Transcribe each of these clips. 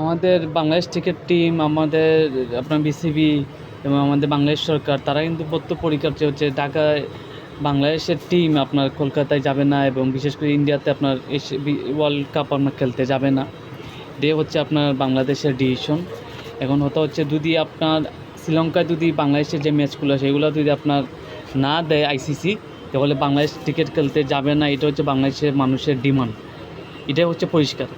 আমাদের Bangladesh cricket team, আমাদের আপনার বিসিবি এবং আমাদের বাংলাদেশ সরকার তারা কিন্তু পরিকল্পিত হচ্ছে ঢাকায় বাংলাদেশের টিম আপনার কলকাতায় যাবে না এবং বিশেষ করে ইন্ডিয়াতে আপনার ওয়ার্ল্ড কাপ আপনার খেলতে যাবে না। এটাই হচ্ছে আপনার বাংলাদেশের ডিসিশন। এখন হচ্ছে যদি আপনার শ্রীলঙ্কায় যদি বাংলাদেশের যে ম্যাচগুলো সেগুলো যদি আপনার না দেয় আইসিসি, তাহলে বাংলাদেশ ক্রিকেট খেলতে যাবে না। এটা হচ্ছে বাংলাদেশের মানুষের ডিমান্ড। এটাই হচ্ছে পরিষ্কার।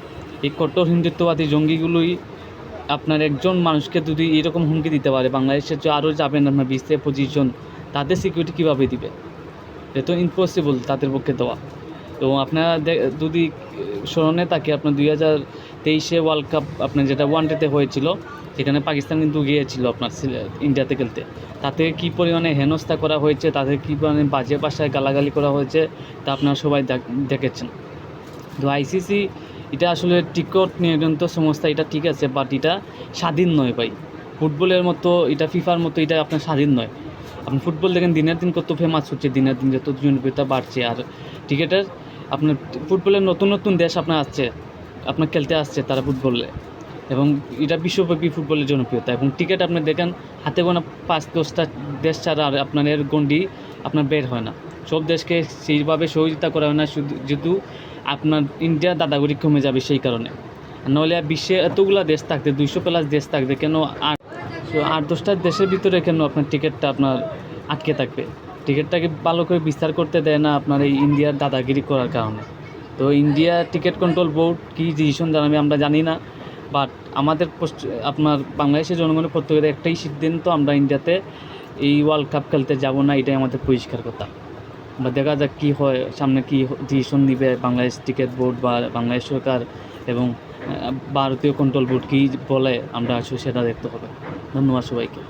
এই কট্টর হিন্দুত্ববাদী জঙ্গিগুলোই আপনার একজন মানুষকে যদি এরকম হুমকি দিতে পারে, বাংলাদেশের যে আরও যাবেন আপনার 20 থেকে 25 জন, তাদের সিকিউরিটি কীভাবে দিবে? এটা তো ইম্পসিবল তাদের পক্ষে দেওয়া। তো আপনারা যদি স্মরণে থাকে, আপনার 2023 ওয়ার্ল্ড কাপ আপনার যেটা ওয়ানডেতে হয়েছিল, সেখানে পাকিস্তান কিন্তু গিয়েছিল আপনার ইন্ডিয়াতে খেলতে। তাতে কী পরিমাণে হেনস্থা করা হয়েছে, তাদের কী পরিমাণে বাজে ভাষায় গালাগালি করা হয়েছে, তা আপনারা সবাই দেখেছেন। তো আইসিসি এটা আসলে টিকট নিয়ন্ত্রিত সংস্থা, এটা ঠিক আছে, বাট এটা স্বাধীন নয় ভাই। ফুটবলের মতো এটা ফিফার মতো এটা আপনার স্বাধীন নয়। আপনি ফুটবল দেখেন দিনের দিন কত ফেমাস হচ্ছে, দিনের দিন যত জনপ্রিয়তা বাড়ছে। আর ক্রিকেটের আপনার ফুটবলের নতুন নতুন দেশ আপনার আসছে, আপনার খেলতে আসছে তারা ফুটবলে, এবং এটা বিশ্বব্যাপী ফুটবলের জনপ্রিয়তা। এবং ক্রিকেট আপনি দেখেন হাতে গোনা 5-10টা দেশ ছাড়া আর আপনার এর গণ্ডি আপনার বের হয় না। সব দেশকে সেইভাবে সহযোগিতা করা হয় না, শুধু আপনার ইন্ডিয়া দাদাগিরি কমে যাবে সেই কারণে। নাহলে বিশ্বে এতগুলো দেশ থাকতে, 200+ দেশ থাকবে, কেন 8-10টা দেশের ভিতরে কেন আপনার টিকিটটা আপনার আটকে থাকবে? টিকিটটাকে ভালো করে বিস্তার করতে দেয় না আপনার এই ইন্ডিয়ার দাদাগিরি করার কারণে। তো ইন্ডিয়া টিকিট কন্ট্রোল বোর্ড কী ডিসিশন জানাবে আমরা জানি না, বাট আমাদের আপনার বাংলাদেশের জনগণের প্রত্যেকের একটাই সিদ্ধান্ত, আমরা ইন্ডিয়াতে এই ওয়ার্ল্ড কাপ খেলতে যাব না। এটাই আমাদের পরিষ্কার কথা। আমরা দেখা যাক কী হয়, সামনে কী ডিসিশন নিবে বাংলাদেশ ক্রিকেট বোর্ড বা বাংলাদেশ সরকার এবং ভারতীয় কন্ট্রোল বোর্ড কী বলে, আমরা আসলে সেটা দেখতে হবে। ধন্যবাদ সবাইকে।